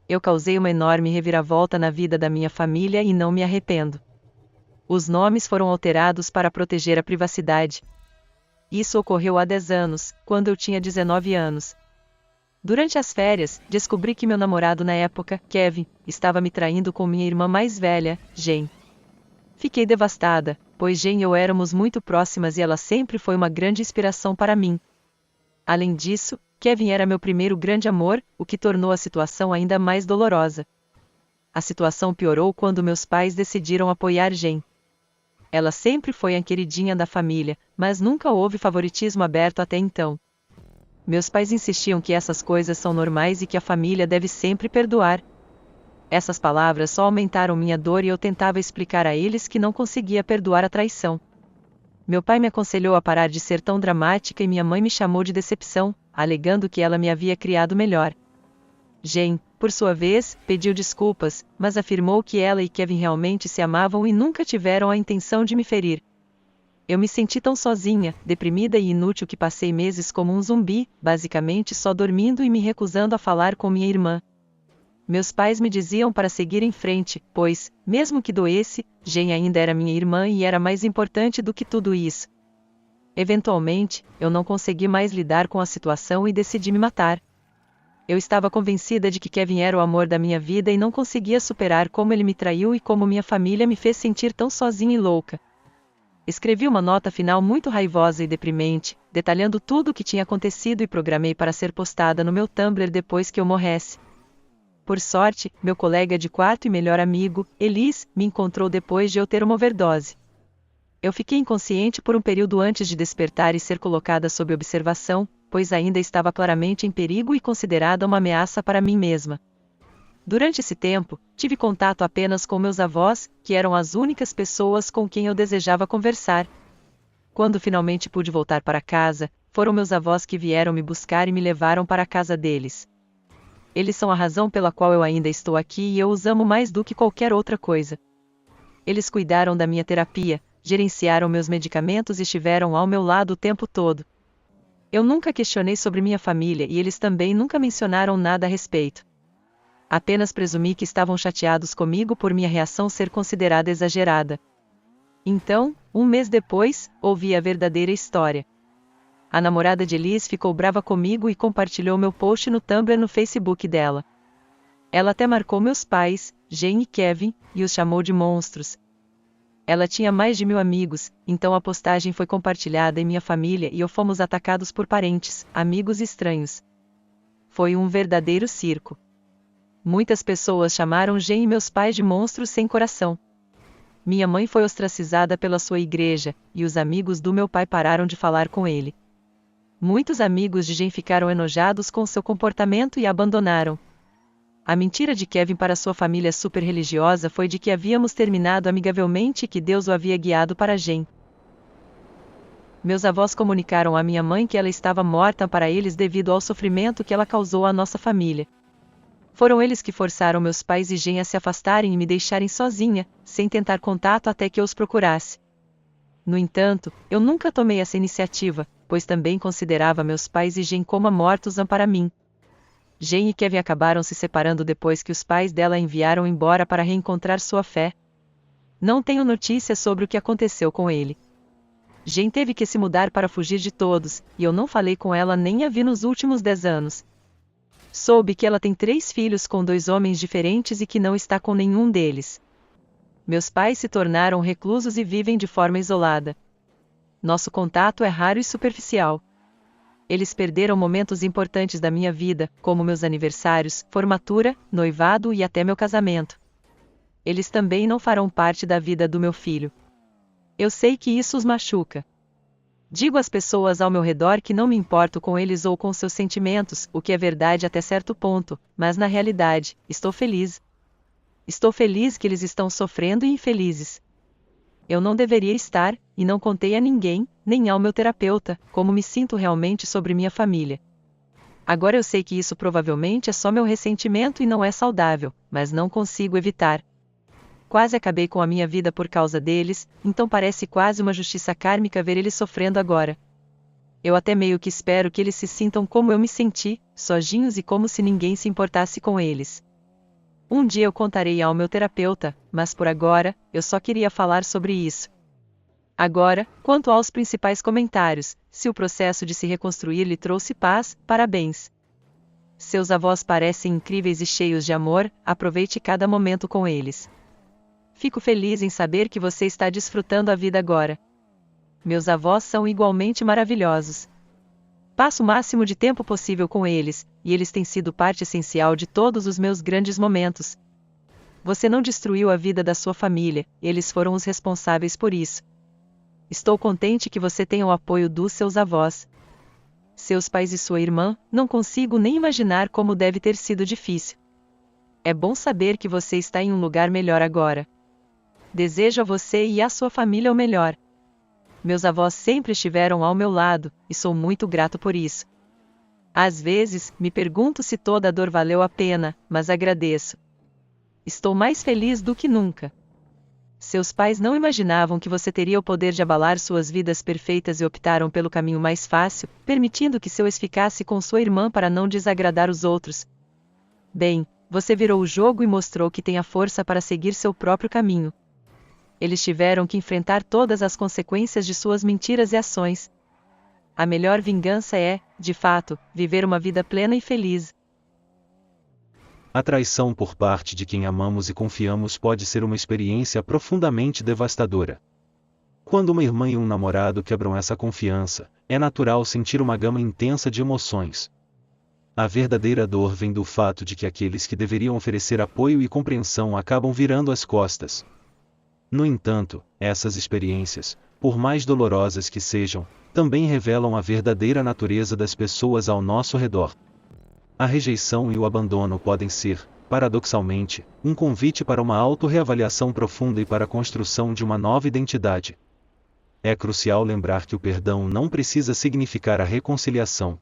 Eu causei uma enorme reviravolta na vida da minha família e não me arrependo. Os nomes foram alterados para proteger a privacidade. Isso ocorreu há 10 anos, quando eu tinha 19 anos. Durante as férias, descobri que meu namorado na época, Kevin, estava me traindo com minha irmã mais velha, Jen. Fiquei devastada, pois Jen e eu éramos muito próximas e ela sempre foi uma grande inspiração para mim. Além disso, Kevin era meu primeiro grande amor, o que tornou a situação ainda mais dolorosa. A situação piorou quando meus pais decidiram apoiar Jen. Ela sempre foi a queridinha da família, mas nunca houve favoritismo aberto até então. Meus pais insistiam que essas coisas são normais e que a família deve sempre perdoar. Essas palavras só aumentaram minha dor e eu tentava explicar a eles que não conseguia perdoar a traição. Meu pai me aconselhou a parar de ser tão dramática e minha mãe me chamou de decepção, alegando que ela me havia criado melhor. Jen, por sua vez, pediu desculpas, mas afirmou que ela e Kevin realmente se amavam e nunca tiveram a intenção de me ferir. Eu me senti tão sozinha, deprimida e inútil que passei meses como um zumbi, basicamente só dormindo e me recusando a falar com minha irmã. Meus pais me diziam para seguir em frente, pois, mesmo que doesse, Jen ainda era minha irmã e era mais importante do que tudo isso. Eventualmente, eu não consegui mais lidar com a situação e decidi me matar. Eu estava convencida de que Kevin era o amor da minha vida e não conseguia superar como ele me traiu e como minha família me fez sentir tão sozinha e louca. Escrevi uma nota final muito raivosa e deprimente, detalhando tudo o que tinha acontecido e programei para ser postada no meu Tumblr depois que eu morresse. Por sorte, meu colega de quarto e melhor amigo, Elise, me encontrou depois de eu ter uma overdose. Eu fiquei inconsciente por um período antes de despertar e ser colocada sob observação, pois ainda estava claramente em perigo e considerada uma ameaça para mim mesma. Durante esse tempo, tive contato apenas com meus avós, que eram as únicas pessoas com quem eu desejava conversar. Quando finalmente pude voltar para casa, foram meus avós que vieram me buscar e me levaram para a casa deles. Eles são a razão pela qual eu ainda estou aqui e eu os amo mais do que qualquer outra coisa. Eles cuidaram da minha terapia, gerenciaram meus medicamentos e estiveram ao meu lado o tempo todo. Eu nunca questionei sobre minha família e eles também nunca mencionaram nada a respeito. Apenas presumi que estavam chateados comigo por minha reação ser considerada exagerada. Então, um mês depois, ouvi a verdadeira história. A namorada de Elise ficou brava comigo e compartilhou meu post no Tumblr no Facebook dela. Ela até marcou meus pais, Jen e Kevin, e os chamou de monstros. Ela tinha mais de 1000 amigos, então a postagem foi compartilhada e minha família e eu fomos atacados por parentes, amigos e estranhos. Foi um verdadeiro circo. Muitas pessoas chamaram Jen e meus pais de monstros sem coração. Minha mãe foi ostracizada pela sua igreja, e os amigos do meu pai pararam de falar com ele. Muitos amigos de Jen ficaram enojados com seu comportamento e abandonaram. A mentira de Kevin para sua família super religiosa foi de que havíamos terminado amigavelmente e que Deus o havia guiado para Jen. Meus avós comunicaram à minha mãe que ela estava morta para eles devido ao sofrimento que ela causou à nossa família. Foram eles que forçaram meus pais e Jen a se afastarem e me deixarem sozinha, sem tentar contato até que eu os procurasse. No entanto, eu nunca tomei essa iniciativa, pois também considerava meus pais e Jen como mortos para mim. Jen e Kevin acabaram se separando depois que os pais dela a enviaram embora para reencontrar sua fé. Não tenho notícias sobre o que aconteceu com ele. Jen teve que se mudar para fugir de todos, e eu não falei com ela nem a vi nos últimos 10 anos. Soube que ela tem 3 filhos com 2 homens diferentes e que não está com nenhum deles. Meus pais se tornaram reclusos e vivem de forma isolada. Nosso contato é raro e superficial. Eles perderam momentos importantes da minha vida, como meus aniversários, formatura, noivado e até meu casamento. Eles também não farão parte da vida do meu filho. Eu sei que isso os machuca. Digo às pessoas ao meu redor que não me importo com eles ou com seus sentimentos, o que é verdade até certo ponto, mas na realidade, estou feliz. Estou feliz que eles estão sofrendo e infelizes. Eu não deveria estar, e não contei a ninguém, nem ao meu terapeuta, como me sinto realmente sobre minha família. Agora eu sei que isso provavelmente é só meu ressentimento e não é saudável, mas não consigo evitar. Quase acabei com a minha vida por causa deles, então parece quase uma justiça kármica ver eles sofrendo agora. Eu até meio que espero que eles se sintam como eu me senti, sozinhos e como se ninguém se importasse com eles. Um dia eu contarei ao meu terapeuta, mas por agora, eu só queria falar sobre isso. Agora, quanto aos principais comentários, se o processo de se reconstruir lhe trouxe paz, parabéns. Seus avós parecem incríveis e cheios de amor, aproveite cada momento com eles. Fico feliz em saber que você está desfrutando a vida agora. Meus avós são igualmente maravilhosos. Passo o máximo de tempo possível com eles, e eles têm sido parte essencial de todos os meus grandes momentos. Você não destruiu a vida da sua família, eles foram os responsáveis por isso. Estou contente que você tenha o apoio dos seus avós. Seus pais e sua irmã, não consigo nem imaginar como deve ter sido difícil. É bom saber que você está em um lugar melhor agora. Desejo a você e à sua família o melhor. Meus avós sempre estiveram ao meu lado, e sou muito grato por isso. Às vezes, me pergunto se toda a dor valeu a pena, mas agradeço. Estou mais feliz do que nunca. Seus pais não imaginavam que você teria o poder de abalar suas vidas perfeitas e optaram pelo caminho mais fácil, permitindo que seu ex ficasse com sua irmã para não desagradar os outros. Bem, você virou o jogo e mostrou que tem a força para seguir seu próprio caminho. Eles tiveram que enfrentar todas as consequências de suas mentiras e ações. A melhor vingança é, de fato, viver uma vida plena e feliz. A traição por parte de quem amamos e confiamos pode ser uma experiência profundamente devastadora. Quando uma irmã e um namorado quebram essa confiança, é natural sentir uma gama intensa de emoções. A verdadeira dor vem do fato de que aqueles que deveriam oferecer apoio e compreensão acabam virando as costas. No entanto, essas experiências, por mais dolorosas que sejam, também revelam a verdadeira natureza das pessoas ao nosso redor. A rejeição e o abandono podem ser, paradoxalmente, um convite para uma autorreavaliação profunda e para a construção de uma nova identidade. É crucial lembrar que o perdão não precisa significar a reconciliação.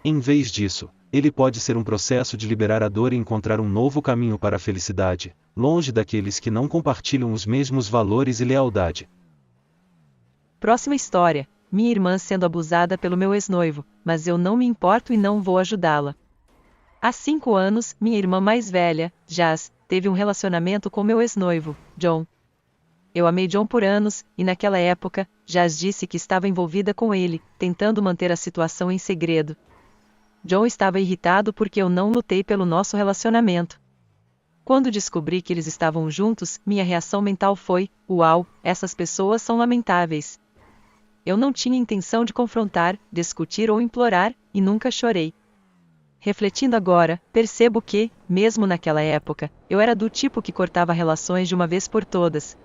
Em vez disso, ele pode ser um processo de liberar a dor e encontrar um novo caminho para a felicidade, longe daqueles que não compartilham os mesmos valores e lealdade. Próxima história: minha irmã sendo abusada pelo meu ex-noivo, mas eu não me importo e não vou ajudá-la. Há 5 anos, minha irmã mais velha, Jazz, teve um relacionamento com meu ex-noivo, John. Eu amei John por anos, e naquela época, Jazz disse que estava envolvida com ele, tentando manter a situação em segredo. John estava irritado porque eu não lutei pelo nosso relacionamento. Quando descobri que eles estavam juntos, minha reação mental foi: uau, essas pessoas são lamentáveis. Eu não tinha intenção de confrontar, discutir ou implorar, e nunca chorei. Refletindo agora, percebo que, mesmo naquela época, eu era do tipo que cortava relações de uma vez por todas.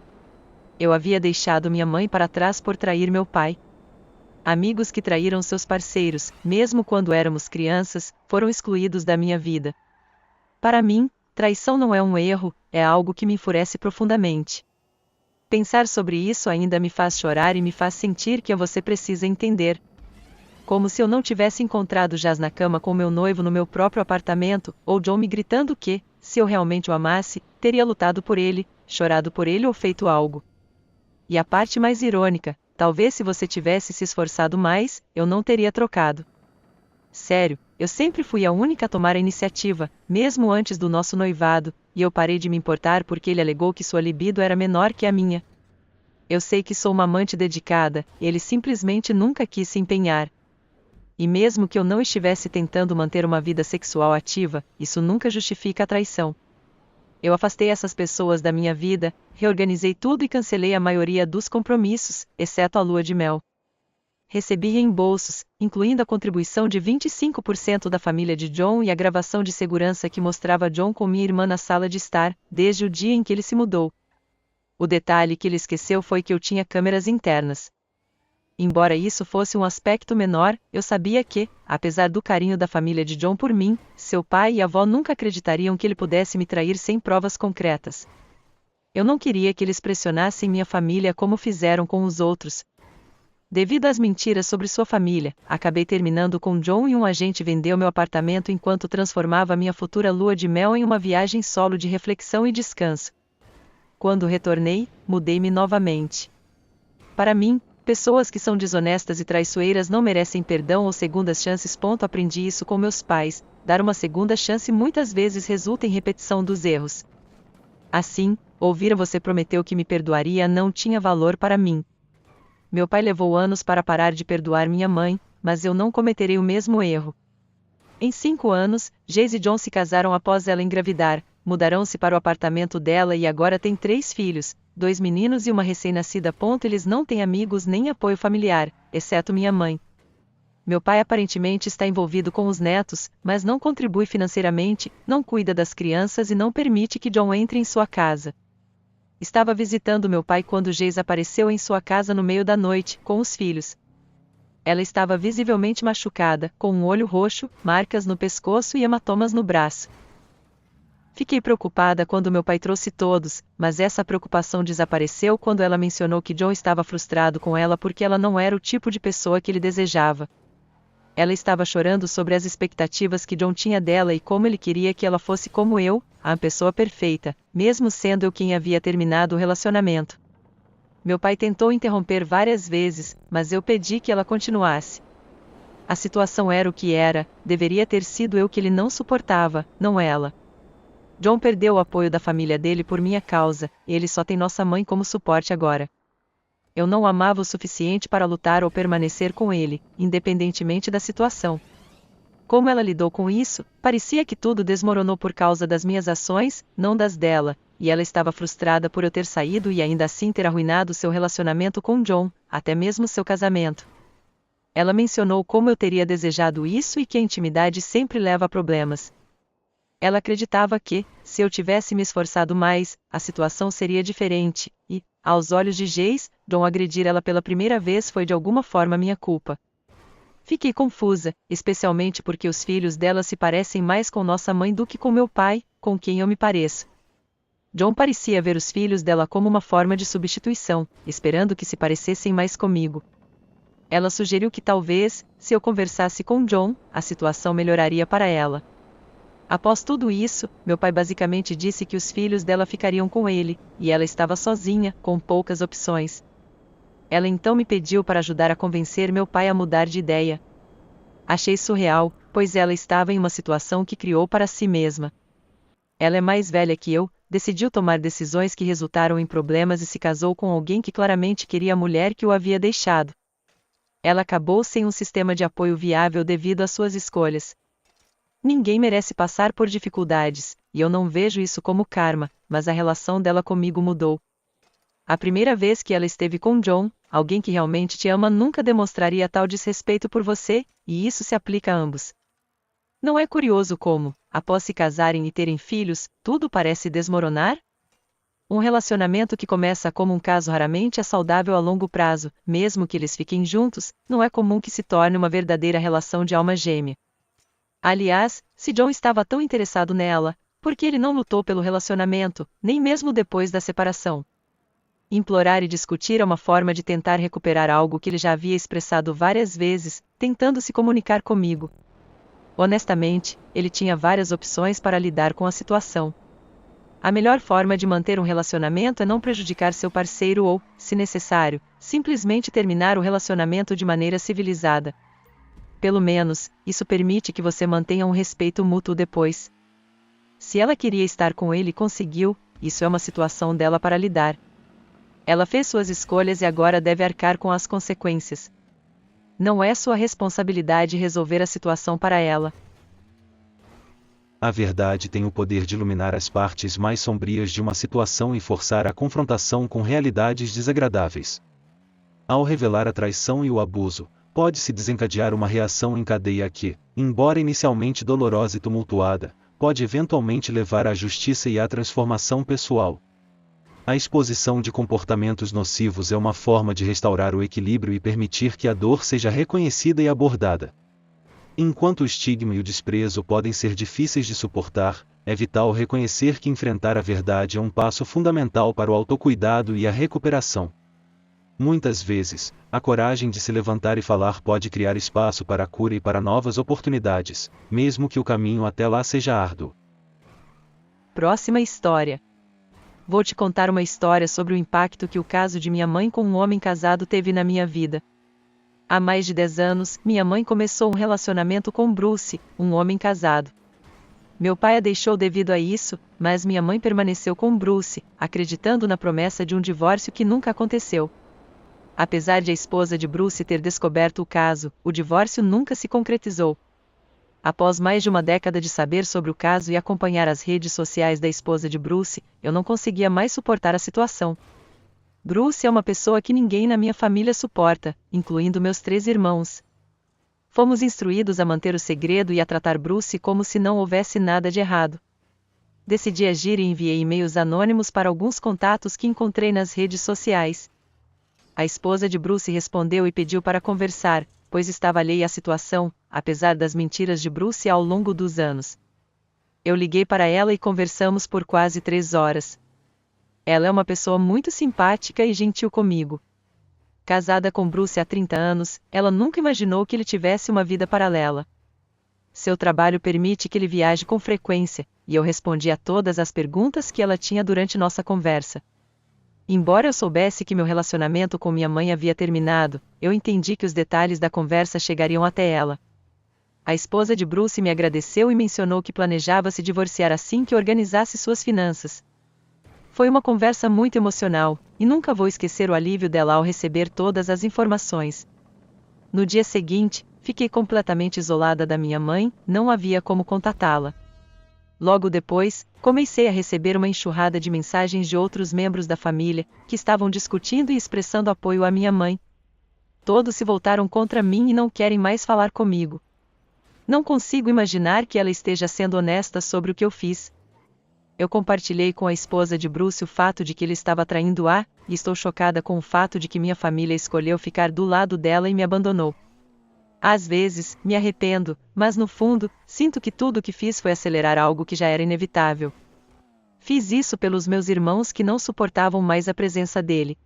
Eu havia deixado minha mãe para trás por trair meu pai. Amigos que traíram seus parceiros, mesmo quando éramos crianças, foram excluídos da minha vida. Para mim, traição não é um erro, é algo que me enfurece profundamente. Pensar sobre isso ainda me faz chorar e me faz sentir que você precisa entender. Como se eu não tivesse encontrado Jazz na cama com meu noivo no meu próprio apartamento, ou John me gritando que, se eu realmente o amasse, teria lutado por ele, chorado por ele ou feito algo. E a parte mais irônica: talvez se você tivesse se esforçado mais, eu não teria trocado. Sério, eu sempre fui a única a tomar a iniciativa, mesmo antes do nosso noivado, e eu parei de me importar porque ele alegou que sua libido era menor que a minha. Eu sei que sou uma amante dedicada, ele simplesmente nunca quis se empenhar. E mesmo que eu não estivesse tentando manter uma vida sexual ativa, isso nunca justifica a traição. Eu afastei essas pessoas da minha vida, reorganizei tudo e cancelei a maioria dos compromissos, exceto a lua de mel. Recebi reembolsos, incluindo a contribuição de 25% da família de John e a gravação de segurança que mostrava John com minha irmã na sala de estar, desde o dia em que ele se mudou. O detalhe que ele esqueceu foi que eu tinha câmeras internas. Embora isso fosse um aspecto menor, eu sabia que, apesar do carinho da família de John por mim, seu pai e avó nunca acreditariam que ele pudesse me trair sem provas concretas. Eu não queria que eles pressionassem minha família como fizeram com os outros. Devido às mentiras sobre sua família, acabei terminando com John e um agente vendeu meu apartamento enquanto transformava minha futura lua de mel em uma viagem solo de reflexão e descanso. Quando retornei, mudei-me novamente. Para mim, Pessoas que são desonestas e traiçoeiras não merecem perdão ou segundas chances. Aprendi isso com meus pais. Dar uma segunda chance muitas vezes resulta em repetição dos erros. Assim, ouvir você prometeu que me perdoaria não tinha valor para mim. Meu pai levou anos para parar de perdoar minha mãe, mas eu não cometerei o mesmo erro. Em 5 anos, Jayce e John se casaram após ela engravidar, mudaram-se para o apartamento dela e agora têm 3 filhos, 2 meninos e uma recém-nascida. Eles não têm amigos nem apoio familiar, exceto minha mãe. Meu pai aparentemente está envolvido com os netos, mas não contribui financeiramente, não cuida das crianças e não permite que John entre em sua casa. Estava visitando meu pai quando Jayce apareceu em sua casa no meio da noite, com os filhos. Ela estava visivelmente machucada, com um olho roxo, marcas no pescoço e hematomas no braço. Fiquei preocupada quando meu pai trouxe todos, mas essa preocupação desapareceu quando ela mencionou que John estava frustrado com ela porque ela não era o tipo de pessoa que ele desejava. Ela estava chorando sobre as expectativas que John tinha dela e como ele queria que ela fosse como eu, a pessoa perfeita, mesmo sendo eu quem havia terminado o relacionamento. Meu pai tentou interromper várias vezes, mas eu pedi que ela continuasse. A situação era o que era, deveria ter sido eu que ele não suportava, não ela. John perdeu o apoio da família dele por minha causa, e ele só tem nossa mãe como suporte agora. Eu não o amava o suficiente para lutar ou permanecer com ele, independentemente da situação. Como ela lidou com isso, parecia que tudo desmoronou por causa das minhas ações, não das dela, e ela estava frustrada por eu ter saído e ainda assim ter arruinado seu relacionamento com John, até mesmo seu casamento. Ela mencionou como eu teria desejado isso e que a intimidade sempre leva a problemas. Ela acreditava que, se eu tivesse me esforçado mais, a situação seria diferente, e, aos olhos de Jayce, John agredir ela pela primeira vez foi de alguma forma minha culpa. Fiquei confusa, especialmente porque os filhos dela se parecem mais com nossa mãe do que com meu pai, com quem eu me pareço. John parecia ver os filhos dela como uma forma de substituição, esperando que se parecessem mais comigo. Ela sugeriu que talvez, se eu conversasse com John, a situação melhoraria para ela. Após tudo isso, meu pai basicamente disse que os filhos dela ficariam com ele, e ela estava sozinha, com poucas opções. Ela então me pediu para ajudar a convencer meu pai a mudar de ideia. Achei surreal, pois ela estava em uma situação que criou para si mesma. Ela é mais velha que eu, decidiu tomar decisões que resultaram em problemas e se casou com alguém que claramente queria a mulher que o havia deixado. Ela acabou sem um sistema de apoio viável devido às suas escolhas. Ninguém merece passar por dificuldades, e eu não vejo isso como karma, mas a relação dela comigo mudou. A primeira vez que ela esteve com John, alguém que realmente te ama nunca demonstraria tal desrespeito por você, e isso se aplica a ambos. Não é curioso como, após se casarem e terem filhos, tudo parece desmoronar? Um relacionamento que começa como um caso raramente é saudável a longo prazo, mesmo que eles fiquem juntos, não é comum que se torne uma verdadeira relação de alma gêmea. Aliás, se John estava tão interessado nela, por que ele não lutou pelo relacionamento, nem mesmo depois da separação? Implorar e discutir é uma forma de tentar recuperar algo que ele já havia expressado várias vezes, tentando se comunicar comigo. Honestamente, ele tinha várias opções para lidar com a situação. A melhor forma de manter um relacionamento é não prejudicar seu parceiro ou, se necessário, simplesmente terminar o relacionamento de maneira civilizada. Pelo menos, isso permite que você mantenha um respeito mútuo depois. Se ela queria estar com ele e conseguiu, isso é uma situação dela para lidar. Ela fez suas escolhas e agora deve arcar com as consequências. Não é sua responsabilidade resolver a situação para ela. A verdade tem o poder de iluminar as partes mais sombrias de uma situação e forçar a confrontação com realidades desagradáveis. Ao revelar a traição e o abuso, pode-se desencadear uma reação em cadeia que, embora inicialmente dolorosa e tumultuada, pode eventualmente levar à justiça e à transformação pessoal. A exposição de comportamentos nocivos é uma forma de restaurar o equilíbrio e permitir que a dor seja reconhecida e abordada. Enquanto o estigma e o desprezo podem ser difíceis de suportar, é vital reconhecer que enfrentar a verdade é um passo fundamental para o autocuidado e a recuperação. Muitas vezes, a coragem de se levantar e falar pode criar espaço para a cura e para novas oportunidades, mesmo que o caminho até lá seja árduo. Próxima história. vou te contar uma história sobre o impacto que o caso de minha mãe com um homem casado teve na minha vida. Há mais de 10 anos, minha mãe começou um relacionamento com Bruce, um homem casado. Meu pai a deixou devido a isso, mas minha mãe permaneceu com Bruce, acreditando na promessa de um divórcio que nunca aconteceu. Apesar de a esposa de Bruce ter descoberto o caso, o divórcio nunca se concretizou. Após mais de uma década de saber sobre o caso e acompanhar as redes sociais da esposa de Bruce, eu não conseguia mais suportar a situação. Bruce é uma pessoa que ninguém na minha família suporta, incluindo meus 3 irmãos. Fomos instruídos a manter o segredo e a tratar Bruce como se não houvesse nada de errado. Decidi agir e enviei e-mails anônimos para alguns contatos que encontrei nas redes sociais. A esposa de Bruce respondeu e pediu para conversar, pois estava alheia à situação, apesar das mentiras de Bruce ao longo dos anos. Eu liguei para ela e conversamos por quase 3 horas. Ela é uma pessoa muito simpática e gentil comigo. Casada com Bruce há 30 anos, ela nunca imaginou que ele tivesse uma vida paralela. Seu trabalho permite que ele viaje com frequência, e eu respondi a todas as perguntas que ela tinha durante nossa conversa. Embora eu soubesse que meu relacionamento com minha mãe havia terminado, eu entendi que os detalhes da conversa chegariam até ela. A esposa de Bruce me agradeceu e mencionou que planejava se divorciar assim que organizasse suas finanças. Foi uma conversa muito emocional, e nunca vou esquecer o alívio dela ao receber todas as informações. No dia seguinte, fiquei completamente isolada da minha mãe, não havia como contatá-la. Logo depois, comecei a receber uma enxurrada de mensagens de outros membros da família, que estavam discutindo e expressando apoio à minha mãe. Todos se voltaram contra mim e não querem mais falar comigo. Não consigo imaginar que ela esteja sendo honesta sobre o que eu fiz. Eu compartilhei com a esposa de Bruce o fato de que ele estava traindo-a, e estou chocada com o fato de que minha família escolheu ficar do lado dela e me abandonou. Às vezes, me arrependo, mas no fundo, sinto que tudo o que fiz foi acelerar algo que já era inevitável. Fiz isso pelos meus irmãos que não suportavam mais a presença dele.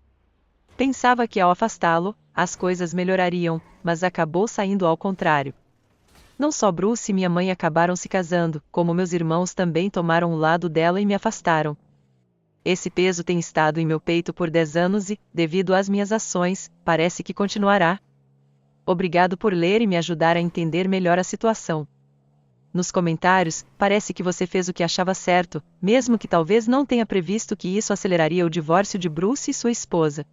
Pensava que ao afastá-lo, as coisas melhorariam, mas acabou saindo ao contrário. Não só Bruce e minha mãe acabaram se casando, como meus irmãos também tomaram o lado dela e me afastaram. Esse peso tem estado em meu peito por 10 anos e, devido às minhas ações, parece que continuará. Obrigado por ler e me ajudar a entender melhor a situação. Nos comentários, parece que você fez o que achava certo, mesmo que talvez não tenha previsto que isso aceleraria o divórcio de Bruce e sua esposa.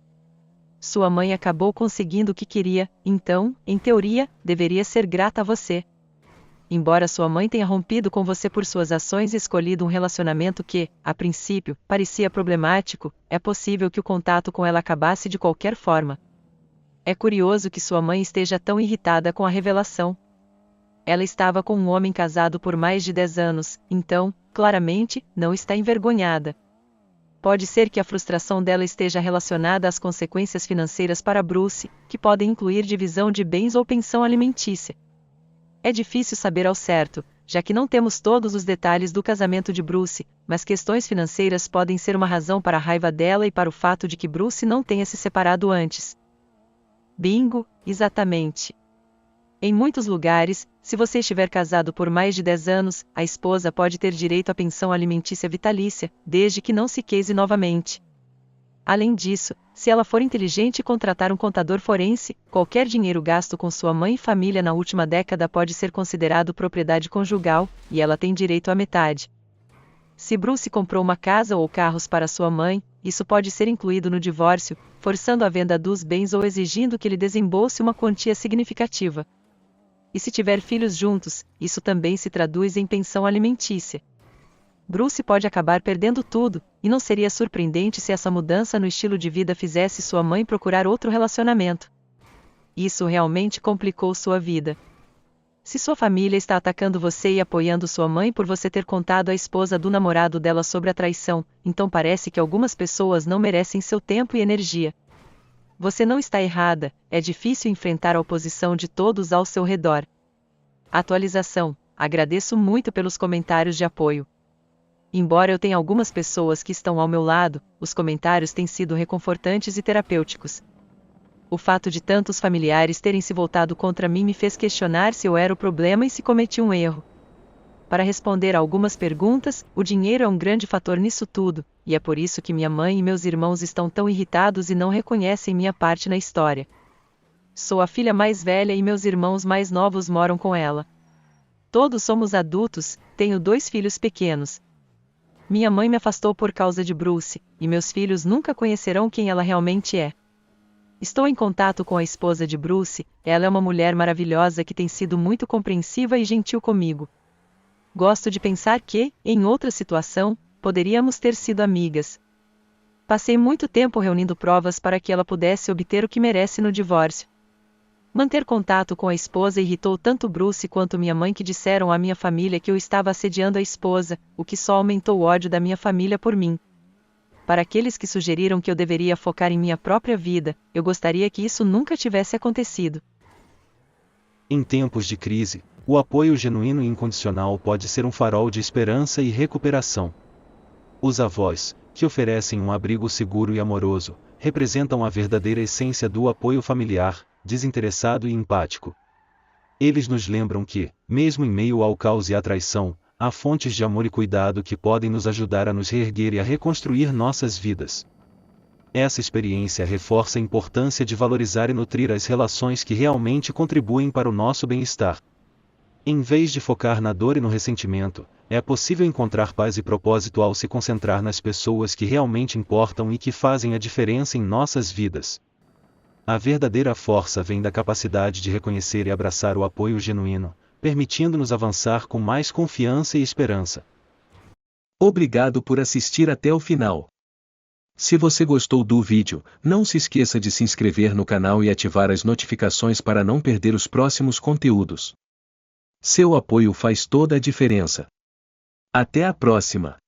Sua mãe acabou conseguindo o que queria, então, em teoria, deveria ser grata a você. Embora sua mãe tenha rompido com você por suas ações e escolhido um relacionamento que, a princípio, parecia problemático, é possível que o contato com ela acabasse de qualquer forma. É curioso que sua mãe esteja tão irritada com a revelação. Ela estava com um homem casado por mais de 10 anos, então, claramente, não está envergonhada. Pode ser que a frustração dela esteja relacionada às consequências financeiras para Bruce, que podem incluir divisão de bens ou pensão alimentícia. É difícil saber ao certo, já que não temos todos os detalhes do casamento de Bruce, mas questões financeiras podem ser uma razão para a raiva dela e para o fato de que Bruce não tenha se separado antes. Bingo, exatamente. Em muitos lugares, se você estiver casado por mais de 10 anos, a esposa pode ter direito à pensão alimentícia vitalícia, desde que não se case novamente. Além disso, se ela for inteligente e contratar um contador forense, qualquer dinheiro gasto com sua mãe e família na última década pode ser considerado propriedade conjugal, e ela tem direito à metade. Se Bruce comprou uma casa ou carros para sua mãe, isso pode ser incluído no divórcio, forçando a venda dos bens ou exigindo que ele desembolse uma quantia significativa. E se tiver filhos juntos, isso também se traduz em pensão alimentícia. Bruce pode acabar perdendo tudo, e não seria surpreendente se essa mudança no estilo de vida fizesse sua mãe procurar outro relacionamento. Isso realmente complicou sua vida. Se sua família está atacando você e apoiando sua mãe por você ter contado à esposa do namorado dela sobre a traição, então parece que algumas pessoas não merecem seu tempo e energia. Você não está errada, é difícil enfrentar a oposição de todos ao seu redor. Atualização: agradeço muito pelos comentários de apoio. Embora eu tenha algumas pessoas que estão ao meu lado, os comentários têm sido reconfortantes e terapêuticos. O fato de tantos familiares terem se voltado contra mim me fez questionar se eu era o problema e se cometi um erro. Para responder a algumas perguntas, o dinheiro é um grande fator nisso tudo, e é por isso que minha mãe e meus irmãos estão tão irritados e não reconhecem minha parte na história. Sou a filha mais velha e meus irmãos mais novos moram com ela. Todos somos adultos, tenho 2 filhos pequenos. Minha mãe me afastou por causa de Bruce, e meus filhos nunca conhecerão quem ela realmente é. Estou em contato com a esposa de Bruce, ela é uma mulher maravilhosa que tem sido muito compreensiva e gentil comigo. Gosto de pensar que, em outra situação, poderíamos ter sido amigas. Passei muito tempo reunindo provas para que ela pudesse obter o que merece no divórcio. Manter contato com a esposa irritou tanto Bruce quanto minha mãe que disseram à minha família que eu estava assediando a esposa, o que só aumentou o ódio da minha família por mim. Para aqueles que sugeriram que eu deveria focar em minha própria vida, eu gostaria que isso nunca tivesse acontecido. Em tempos de crise, o apoio genuíno e incondicional pode ser um farol de esperança e recuperação. Os avós, que oferecem um abrigo seguro e amoroso, representam a verdadeira essência do apoio familiar, desinteressado e empático. Eles nos lembram que, mesmo em meio ao caos e à traição, há fontes de amor e cuidado que podem nos ajudar a nos reerguer e a reconstruir nossas vidas. Essa experiência reforça a importância de valorizar e nutrir as relações que realmente contribuem para o nosso bem-estar. Em vez de focar na dor e no ressentimento, é possível encontrar paz e propósito ao se concentrar nas pessoas que realmente importam e que fazem a diferença em nossas vidas. A verdadeira força vem da capacidade de reconhecer e abraçar o apoio genuíno, permitindo-nos avançar com mais confiança e esperança. Obrigado por assistir até o final. Se você gostou do vídeo, não se esqueça de se inscrever no canal e ativar as notificações para não perder os próximos conteúdos. Seu apoio faz toda a diferença. Até a próxima!